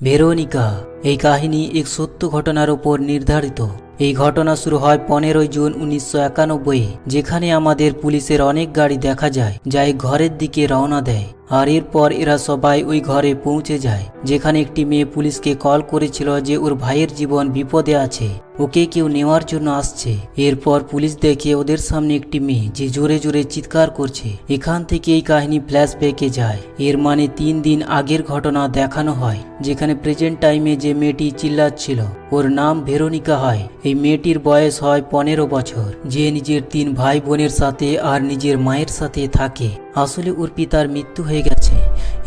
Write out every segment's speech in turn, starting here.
Veronica. এই কাহিনী এক সত্য ঘটনার উপর নির্ধারিত। এই ঘটনা শুরু হয় 15 জুন 1991, যেখানে আমাদের পুলিশের অনেক গাড়ি দেখা যায় যা এক ঘরের দিকে রওনা দেয়। আর এরপর এরা সবাই ওই ঘরে পৌঁছে যায়, যেখানে একটি মেয়ে পুলিশকে কল করেছিল যে ওর ভাইয়ের জীবন বিপদে আছে, ওকে কেউ নেওয়ার জন্য আসছে। এরপর পুলিশ দেখে ওদের সামনে একটি মেয়ে যে জোরে জোরে চিৎকার করছে। এখান থেকে এই কাহিনী ফ্ল্যাশব্যাকে যায়। এর মানে 3 দিন আগের ঘটনা দেখানো হয়, যেখানে প্রেজেন্ট টাইমে যে মেয়েটি চিল্লাচ্ছিল ওর নাম ভেরোনিকা হয়। এই মেয়েটির বয়স হয় 15 বছর, যে নিজের 3 ভাই বোনের সাথে আর নিজের মায়ের সাথে থাকে। আসলে ওর পিতার মৃত্যু হয়ে গেছে,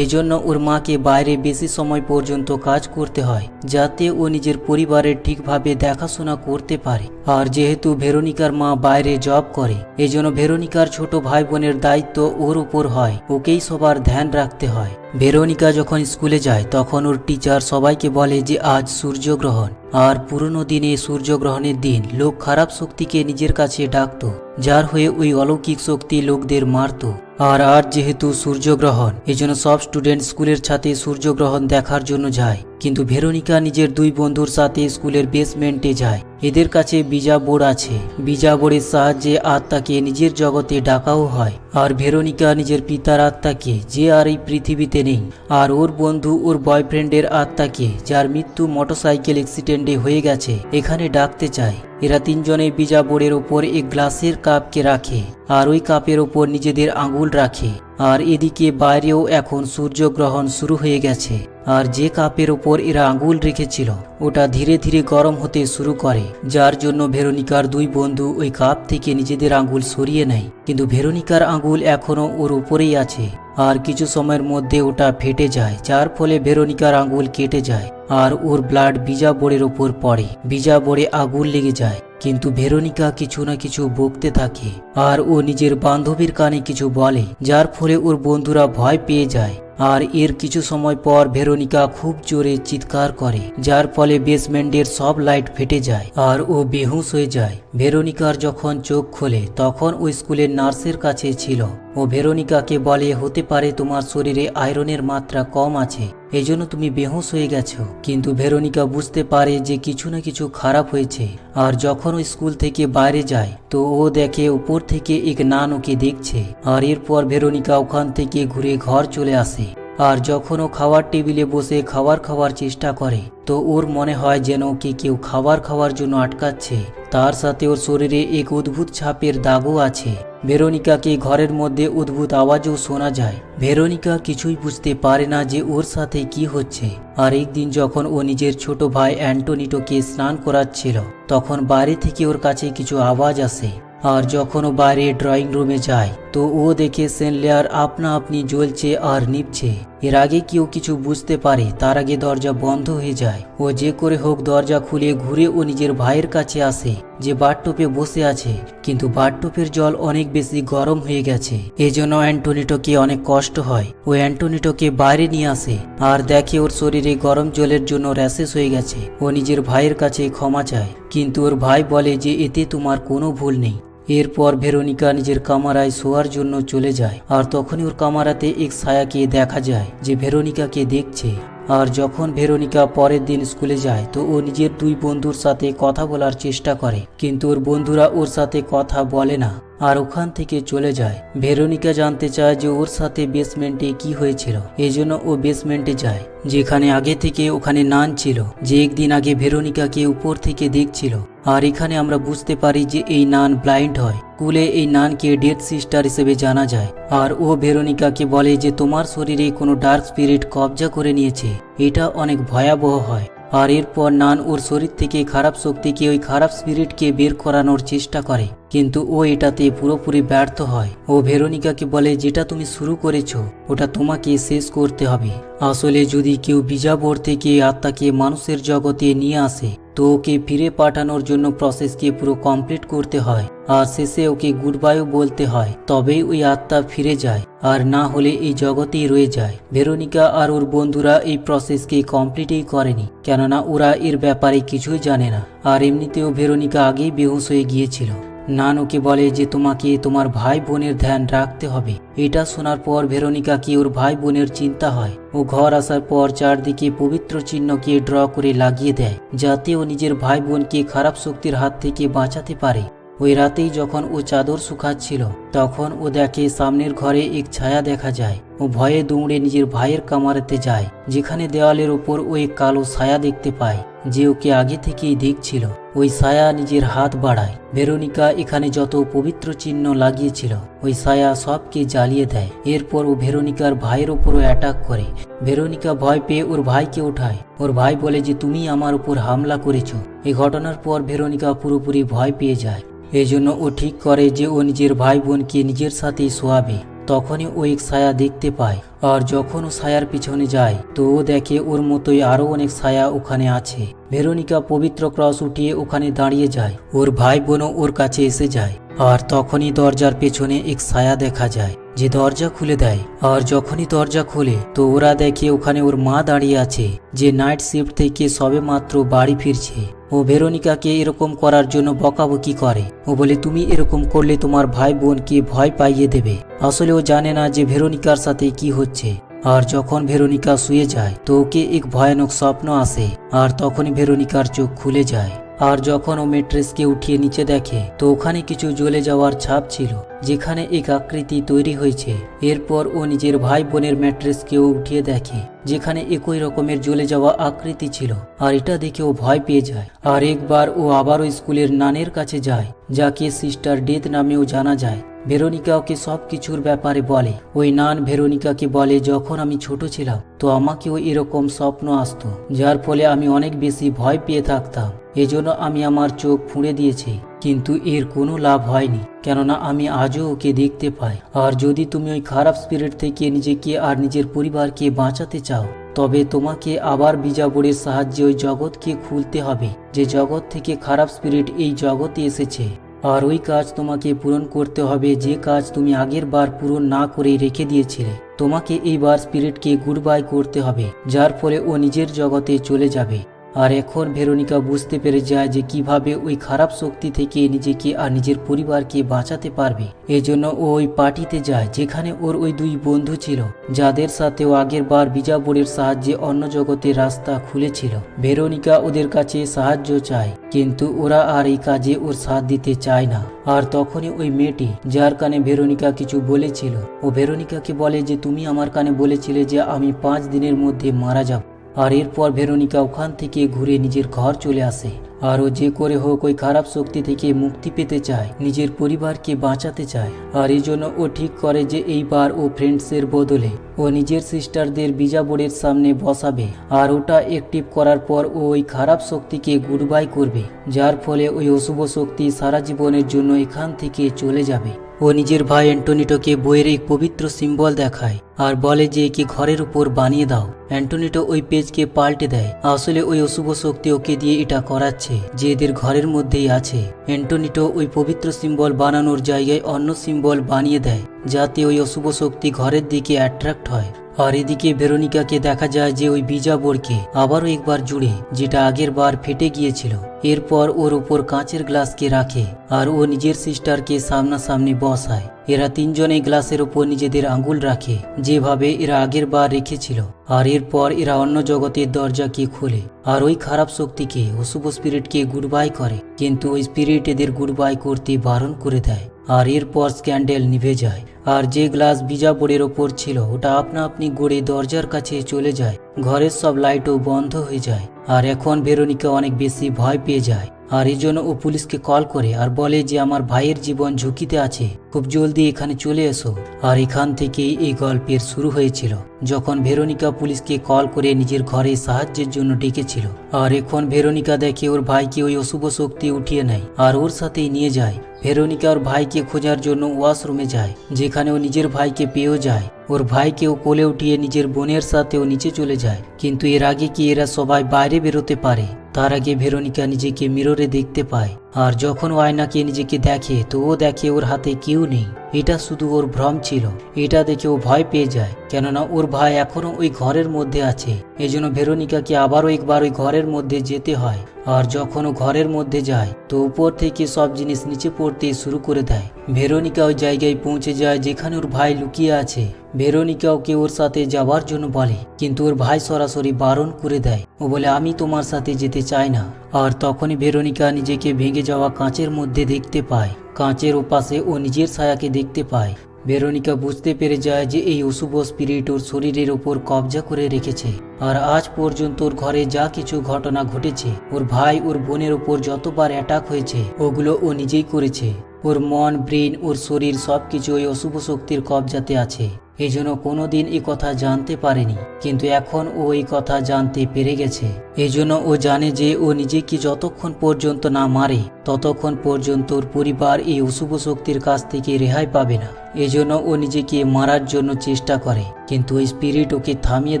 এজন্য ওর মাকে বাইরে বেশি সময় পর্যন্ত কাজ করতে হয়, যাতে ও নিজের পরিবারের ঠিকভাবে দেখাশোনা করতে পারে। আর যেহেতু ভেরোনিকার মা বাইরে জব করে, এজন্য ভেরোনিকার ছোট ভাই বোনের দায়িত্ব ওর উপর হয়, ওকেই সবার ধ্যান রাখতে হয়। ভেরোনিকা যখন স্কুলে যায় তখন ওর টিচার সবাইকে বলে যে আজ সূর্যগ্রহণ, আর পুরনো দিনে সূর্যগ্রহণের দিন লোক খারাপ শক্তিকে নিজের কাছে ডাকত, যার হয়ে ওই অলৌকিক শক্তি লোকদের মারত। আর আজ যেহেতু সূর্যগ্রহণ, এজন্য সব স্টুডেন্ট স্কুলের ছাদে সূর্যগ্রহণ দেখার জন্য যায়। কিন্তু ভেরোনিকা নিজের 2 বন্ধুর সাথে স্কুলের বেসমেন্টে যায়। এদের কাছে বিজা বোর্ড আছে, বিজা বোর্ডের সাহায্যে আত্মাকে নিজের জগতে ডাকাও হয়। আর ভেরোনিকা নিজের পিতার আত্মাকে, যে আর এই পৃথিবীতে নেই, আর ওর বন্ধু ওর বয়ফ্রেন্ডের আত্মাকে, যার মৃত্যু মোটরসাইকেল অ্যাক্সিডেন্টে হয়ে গেছে, এখানে ডাকতে চায়। এরা 3 জনে বিজা বোর্ডের ওপর এক গ্লাসের কাপকে রাখে, আর ওই কাপের ওপর নিজেদের আঙুল রাখে। আর এদিকে বাইরেও এখন সূর্যগ্রহণ শুরু হয়ে গেছে, আর যে কাপের ওপর এরা আঙুল রেখেছিল ওটা ধীরে ধীরে গরম হতে শুরু করে, যার জন্য ভেরোনিকার 2 বন্ধু ওই কাপ থেকে নিজেদের আঙুল সরিয়ে নেয়। কিন্তু ভেরোনিকার আঙুল এখনো ওর উপরেই আছে, আর কিছু সময়ের মধ্যে ওটা ফেটে যায়, যার ফলে ভেরোনিকার আঙুল কেটে যায়, আর ওর ব্লাড বিজা বোর্ডের ওপর পড়ে। বিজা বোর্ডে আগুন লেগে যায়, কিন্তু ভেরোনিকা কিছু না কিছু বকতে থাকে, আর ও নিজের বান্ধবীর কানে কিছু বলে, যার ফলে ওর বন্ধুরা ভয় পেয়ে যায়। আর এর কিছু সময় পর ভেরোনিকা খুব জোরে চিৎকার করে, যার ফলে বেসমেন্টের সব লাইট ফেটে যায়, আর ও বেহুশ হয়ে যায়। ভেরোনিকার যখন চোখ খোলে তখন ও স্কুলের নার্সের কাছে ছিল। ও ভেরোনিকাকে বলে, হতে পারে তোমার শরীরে আয়রনের মাত্রা কম আছে, এজন্য তুমি বেহুশ হয়ে গেছো। কিন্তু ভেরোনিকা বুঝতে পারে যে কিছু না কিছু খারাপ হয়েছে। আর যখন ও স্কুল থেকে বাইরে যায় তো ও দেখে উপর থেকে এক নান ওকে দেখছে। আর এরপর ভেরোনিকা ওখান থেকে ঘুরে ঘর চলে আসে। আর যখন ও খাওয়ার টেবিলে বসে খাওয়ার চেষ্টা করে তো ওর মনে হয় যেন ওকে কেউ খাওয়ার জন্য আটকাচ্ছে। তার সাথে ওর শরীরে এক অদ্ভুত ছাপের দাগও আছে। ভেরোনিকাকে ঘরের মধ্যে অদ্ভুত আওয়াজও শোনা যায়। ভেরোনিকা কিছুই বুঝতে পারে না যে ওর সাথে কি হচ্ছে। আর একদিন যখন ও নিজের ছোট ভাই অ্যান্টোনিটোকে স্নান করাচ্ছিল তখন বাইরে থেকে ওর কাছে কিছু আওয়াজ আসে। আর যখন ও বাইরে ড্রয়িং রুমে যায় তো ও দেখে সেনলেয়ার আপনা আপনি জ্বলছে আর নিভছে। এর আগে কেউ কিছু বুঝতে পারে তার আগে দরজা বন্ধ হয়ে যায়। ও যে করে হোক দরজা খুলে ঘুরে ও নিজের ভাইয়ের কাছে আসে, যে বাথটবে বসে আছে, কিন্তু বাথটবের জল অনেক বেশি গরম হয়ে গেছে। এজন্য অ্যান্টোনিটোকে অনেক কষ্ট হয়। ও অ্যান্টোনিটোকে বাইরে নিয়ে আসে আর দেখে ওর শরীরে গরম জলের জন্য র্যাশেস হয়ে গেছে। ও নিজের ভাইয়ের কাছে ক্ষমা চায়, কিন্তু ওর ভাই বলে যে এতে তোমার কোনো ভুল নেই। এরপর ভেরোনিকা নিজের কামরায় শোয়ার জন্য চলে যায়। আর তখনই ওর কামরাতে এক ছায়াকে দেখা যায় যে ভেরোনিকাকে দেখছে। আর যখন ভেরোনিকা পরের দিন স্কুলে যায় তো ও নিজের 2 বন্ধুর সাথে কথা বলার চেষ্টা করে, কিন্তু ওর বন্ধুরা ওর সাথে কথা বলে না আর ওখান থেকে চলে যায়। ভেরোনিকা জানতে চায় যে ওর সাথে বেসমেন্টে কি হয়েছিল, এজন্য ও বেসমেন্টে যায়, যেখানে আগে থেকে ওখানে নান ছিল, যে একদিন আগে ভেরোনিকাকে উপর থেকে দেখছিল। আর এখানে আমরা বুঝতে পারি যে এই নান ব্লাইন্ড হয়। স্কুলে এই নানকে ডেথ সিস্টার হিসেবে জানা যায়। আর ও ভেরোনিকাকে বলে যে তোমার শরীরে কোনো ডার্ক স্পিরিট কবজা করে নিয়েছে, এটা অনেক ভয়াবহ হয়। আর এরপর নান ওর শরীর থেকে খারাপ শক্তিকে, ওই খারাপ স্পিরিটকে বের করানোর চেষ্টা করে, কিন্তু ও এটাতে পুরোপুরি ব্যর্থ হয়। ও ভেরোনিকাকে বলে যেটা তুমি শুরু করেছো ওটা তোমাকে শেষ করতে হবে। আসলে যদি কেউ বিজা বোর্ড থেকে আত্মাকে মানুষের জগতে নিয়ে আসে তো ওকে ফিরে পাঠানোর জন্য প্রসেসকে পুরো কমপ্লিট করতে হয়, আর শেষে ওকে গুড বাইও বলতে হয়, তবেই ওই আত্মা ফিরে যায়, আর না হলে এই জগতেই রয়ে যায়। ভেরোনিকা আর ওর বন্ধুরা এই প্রসেসকে কমপ্লিটই করেনি, কেননা ওরা এর ব্যাপারে কিছুই জানে না। আর এমনিতেও ভেরোনিকা আগেই বেহুশ হয়ে গিয়েছিল। নান ওকে বলে যে তোমাকে তোমার ভাই বোনের ধ্যান রাখতে হবে। এটা শোনার পর ভেরোনিকাকে ওর ভাই বোনের চিন্তা হয়। ও ঘর আসার পর চারদিকে পবিত্র চিহ্নকে ড্র করে লাগিয়ে দেয়, যাতে ও নিজের ভাই বোনকে খারাপ শক্তির হাত থেকে বাঁচাতে পারে। ওই রাতেই যখন ও চাদর শুকাচ্ছিল, তখন ও দেখে সামনের ঘরে এক ছায়া দেখা যায়। ও ভয়ে দৌড়ে নিজের ভাইয়ের কামরাতে যায়, যেখানে দেওয়ালের ওপর ও এক কালো ছায়া দেখতে পায়, যে ওকে আগে থেকেই দেখছিল। ওই ছায়া নিজের হাত বাড়ায়। ভেরোনিকা এখানে যত পবিত্র চিহ্ন লাগিয়েছিল, ওই ছায়া সবকে জ্বালিয়ে দেয়। এরপর ও ভেরোনিকার ভাইয়ের ওপরও অ্যাটাক করে। ভেরোনিকা ভয় পেয়ে ওর ভাইকে ওঠায়। ওর ভাই বলে যে তুমি আমার উপর হামলা করেছো। এই ঘটনার পর ভেরোনিকা পুরোপুরি ভয় পেয়ে যায়। এই জন্য ও ঠিক করে যে ও নিজের ভাই বোনকে নিজের সাথেই শোয়াবে। তখনই ও এক ছায়া দেখতে পায়, আর যখন ও ছায়ার পিছনে যায় তো ও দেখে ওর মতোই আরো অনেক ছায়া ওখানে আছে। ভেরোনিকা পবিত্র ক্রস উঠিয়ে ওখানে দাঁড়িয়ে যায়। ওর ভাই বোনও ওর কাছে এসে যায়। আর তখনই দরজার পেছনে এক ছায়া দেখা যায়, যে দরজা খুলে দেয়। আর যখনই দরজা খুলে তো ওরা দেখে ওখানে ওর মা দাঁড়িয়ে আছে, যে নাইট শিফট থেকে সবে মাত্র বাড়ি ফিরছে। ও ভেরোনিকাকে এরকম করার জন্য বকাবকি করে। ও বলে তুমি এরকম করলে তোমার ভাই বোনকে ভয় পাইয়ে দেবে। আসলে ও জানে না যে ভেরোনিকার সাথে কি হচ্ছে। আর যখন ভেরোনিকা শুয়ে যায় তো ওকে এক ভয়ানক স্বপ্ন আসে। আর তখনই ভেরোনিকার চোখ খুলে যায়। আর যখন ও মেট্রেসকে উঠিয়ে নিচে দেখে তো ওখানে কিছু জ্বলে যাওয়ার ছাপ ছিল, যেখানে এক আকৃতি তৈরি হয়েছে। এরপর ও নিজের ভাই বোনের ম্যাট্রেসকেও উঠিয়ে দেখে, যেখানে একই রকমের জ্বলে যাওয়া আকৃতি ছিল। আর এটা দেখে ও ভয় পেয়ে যায়। আর একবার ও আবারও স্কুলের নানের কাছে যায়, যাকে সিস্টার ডেথ নামেও জানা যায়। ভেরোনিকা ওকে সবকিছুর ব্যাপারে বলে। ওই নান ভেরোনিকাকে বলে, যখন আমি ছোট ছিলাম তো আমাকেও এরকম স্বপ্ন আসতো, যার ফলে আমি অনেক বেশি ভয় পেয়ে থাকতাম। এজন্য আমি আমার চোখ ফুঁড়ে দিয়েছি, কিন্তু এর কোনো লাভ হয়নি, কেননা আমি আজও ওকে দেখতে পাই। আর যদি তুমি ওই খারাপ স্পিরিট থেকে নিজেকে আর নিজের পরিবারকে বাঁচাতে চাও, তবে তোমাকে আবার বিজাবরের সাহায্যে ওই জগৎকে খুলতে হবে, যে জগৎ থেকে খারাপ স্পিরিট এই জগতে এসেছে। আর ওই কাজ তোমাকে পূরণ করতে হবে, যে কাজ তুমি আগের বার পূরণ না করেই রেখে দিয়েছিলে। তোমাকে এইবার স্পিরিটকে গুড বাই করতে হবে, যার ফলে ও নিজের জগতে চলে যাবে। আর এখন ভেরোনিকা বুঝতে পেরে যায় যে কিভাবে ওই খারাপ শক্তি থেকে নিজেকে আর নিজের পরিবারকে বাঁচাতে পারবে। এজন্য ও ওই পার্টিতে যায়, যেখানে ওর ওই দুই বন্ধু ছিল, যাদের সাথে ও আগের বার বিজাবরের সাহায্যে অন্য জগতের রাস্তা খুলেছিল। ভেরোনিকা ওদের কাছে সাহায্য চায়, কিন্তু ওরা আর এই কাজে ওর সাথ দিতে চায় না। আর তখনই ওই মেয়েটি, যার কানে ভেরোনিকা কিছু বলেছিল, ও ভেরোনিকাকে বলে যে তুমি আমার কানে বলেছিলে যে আমি 5 দিনের মধ্যে মারা যাব। আর এরপর ভেরোনিকা ওখান থেকে ঘুরে নিজের ঘর চলে আসে। আর ও যে করে হোক ওই খারাপ শক্তি থেকে মুক্তি পেতে চায়, নিজের পরিবারকে বাঁচাতে চায়। আর এই জন্য ও ঠিক করে যে এইবার ও ফ্রেন্ডসের বদলে ও নিজের সিস্টারদের বিজাবরের সামনে বসাবে। আর ওটা অ্যাক্টিভ করার পর ও ওই খারাপ শক্তিকে গুড বাই করবে, যার ফলে ওই অশুভ শক্তি সারা জীবনের জন্য এখান থেকে চলে যাবে। ও নিজের ভাই অ্যান্টোনিটোকে বইয়ের এক পবিত্র সিম্বল দেখায় আর বলে যে একে ঘরের উপর বানিয়ে দাও। অ্যান্টোনিটো ওই পেজকে পাল্টে দেয়। আসলে ওই অশুভ শক্তি ওকে দিয়ে এটা করাচ্ছে, যে এদের ঘরের মধ্যেই আছে। অ্যান্টোনিটো ওই পবিত্র সিম্বল বানানোর জায়গায় অন্য সিম্বল বানিয়ে দেয়, যাতে ওই অশুভ শক্তি ঘরের দিকে অ্যাট্রাক্ট হয়। আর এদিকে ভেরোনিকাকে দেখা যায় যে ওই বিজাবরকে আবারও একবার জুড়ে, যেটা আগের বার ফেটে গিয়েছিল। এরপর ওর উপর কাঁচের গ্লাসকে রাখে আর ও নিজের সিস্টারকে সামনাসামনি বসায়। এরা তিনজনে গ্লাসের উপর নিজেদের আঙ্গুল রাখে, যেভাবে এরা আগের বার রেখেছিল। আর এরপর এরা অন্য জগতের দরজাকে খোলে আর ওই খারাপ শক্তিকে, অশুভ স্পিরিটকে গুড বাই করে। কিন্তু ওই স্পিরিট এদের গুড বাই করতে বারণ করে দেয়। আর এরপর স্ক্যান্ডেল নিভে যায়। আর যে গ্লাস বিজাবরের ওপর ছিল ওটা আপনা আপনি গড়ে দরজার কাছে চলে যায়। ঘরের সব লাইটও বন্ধ হয়ে যায়। আর এখন ভেরোনিকা অনেক বেশি ভয় পেয়ে যায়। আর এই জন্য ও পুলিশকে কল করে আর বলে যে আমার ভাইয়ের জীবন ঝুঁকিতে আছে, খুব জলদি এখানে চলে এসো। আর এখান থেকেই এই গল্পের শুরু হয়েছিল, যখন ভেরোনিকা পুলিশকে কল করে নিজের ঘরে সাহায্যের জন্য ডেকেছিল। আর এখন ভেরোনিকা দেখে ওর ভাইকে ওই অশুভ শক্তি উঠিয়ে নেয় আর ওর সাথেই নিয়ে যায়। ভেরোনিকা ওর ভাইকে খোঁজার জন্য ওয়াশরুমে যায়, যেখানে ও নিজের ভাইকে পেয়েও যায়। ওর ভাইকেও কোলে উঠিয়ে নিজের বোনের সাথেও নিচে চলে যায়। কিন্তু এর আগে কি এরা সবাই বাইরে বেরোতে পারে? তার আগে ভেরোনিকা নিজেকে মিররে দেখতে পায়, আর যখন ও আয়নাকে নিজেকে দেখে তো ও দেখে ওর হাতে কেউ নেই। এটা শুধু ওর ভ্রম ছিল। এটা দেখে ও ভয় পেয়ে যায়, কেননা ওর ভাই এখনো ওই ঘরের মধ্যে আছে। এজন্য ভেরোনিকাকে আবারও একবার ওই ঘরের মধ্যে যেতে হয়। আর যখন ও ঘরের মধ্যে যায় তো উপর থেকে সব জিনিস নিচে পড়তে শুরু করে দেয়। ভেরোনিকা ওই জায়গায় পৌঁছে যায় যেখানে ওর ভাই লুকিয়ে আছে। ভেরোনিকা ওকে ওর সাথে যাবার জন্য বলে, কিন্তু ওর ভাই সরাসরি বারণ করে দেয়। ও বলে, আমি তোমার সাথে যেতে চাই না। আর তখনই ভেরোনিকা নিজেকে ভেঙে যাওয়া কাঁচের মধ্যে দেখতে পায়। কাঁচের ওপাশে ও নিজের ছায়াকে দেখতে পায়। ভেরোনিকা বুঝতে পেরে যায় যে এই অশুভ স্পিরিট ওর শরীরের ওপর কবজা করে রেখেছে। আর আজ পর্যন্ত ওর ঘরে যা কিছু ঘটনা ঘটেছে, ওর ভাই ওর বোনের ওপর যতবার অ্যাটাক হয়েছে, ওগুলো ও নিজেই করেছে। ওর মন, ব্রেন, ওর শরীর সবকিছু ওই অশুভ শক্তির কবজাতে আছে। এই জন্য কোনোদিন এই কথা জানতে পারেনি, কিন্তু এখন ও এই কথা জানতে পেরে গেছে। এই জন্য ও জানে যে ও নিজেকে যতক্ষণ পর্যন্ত না মারে ততক্ষণ পর্যন্ত ওর পরিবার এই অশুভ শক্তির কাছ থেকে রেহাই পাবে না। এজন্য ও নিজেকে মারার জন্য চেষ্টা করে, কিন্তু ওই স্পিরিট ওকে থামিয়ে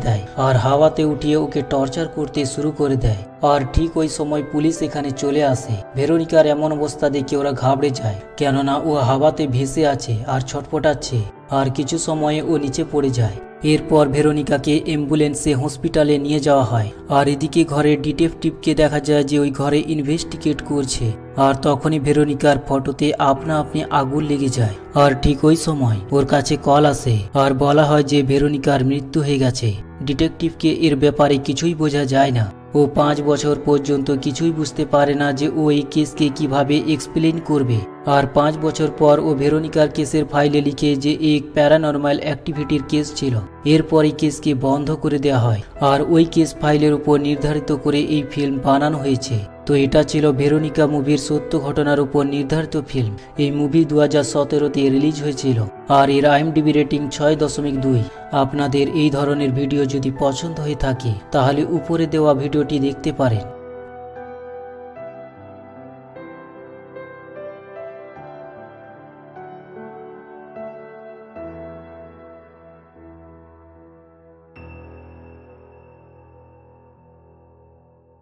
দেয় আর হাওয়াতে উঠিয়ে ওকে টর্চার করতে শুরু করে দেয়। আর ঠিক ওই সময় পুলিশ এখানে চলে আসে। ভেরোনিকার এমন অবস্থা দেখে ওরা ঘাবড়ে যায়, কেননা ও হাওয়াতে ভেসে আছে আর ছটফটাচ্ছে। আর কিছু সময়ে ও নিচে পড়ে যায়। এরপর ভেরোনিকাকে অ্যাম্বুলেন্সে হসপিটালে নিয়ে যাওয়া হয়। আর এদিকে ঘরের ডিটেকটিভকে দেখা যায় যে ওই ঘরে ইনভেস্টিগেট করছে। আর তখনই ভেরোনিকার ফটোতে আপনা আপনি আগুন লেগে যায়। আর ঠিক ওই সময় ওর কাছে কল আসে আর বলা হয় যে ভেরোনিকার মৃত্যু হয়ে গেছে। ডিটেকটিভকে এর ব্যাপারে কিছুই বোঝা যায় না। ও 5 বছর পর্যন্ত কিছুই বুঝতে পারে না যে ও এই কেসকে কিভাবে এক্সপ্লেন করবে। আর 5 বছর পর ও ভেরোনিকার কেসের ফাইলে লিখে যে এক প্যারানর্মাল অ্যাক্টিভিটির কেস ছিল। এরপর এই কেসকে বন্ধ করে দেওয়া হয় আর ওই কেস ফাইলের উপর নির্ধারিত করে এই ফিল্ম বানানো হয়েছে। তো এটা ছিল ভেরোনিকা মুভির সত্য ঘটনার উপর নির্ধারিত ফিল্ম। এই মুভি 2017-তে রিলিজ হয়েছিল আর এর IMDb রেটিং 6.2। আপনাদের এই ধরনের ভিডিও যদি পছন্দ হয়ে থাকে তাহলে উপরে দেওয়া ভিডিওটি দেখতে পারেন।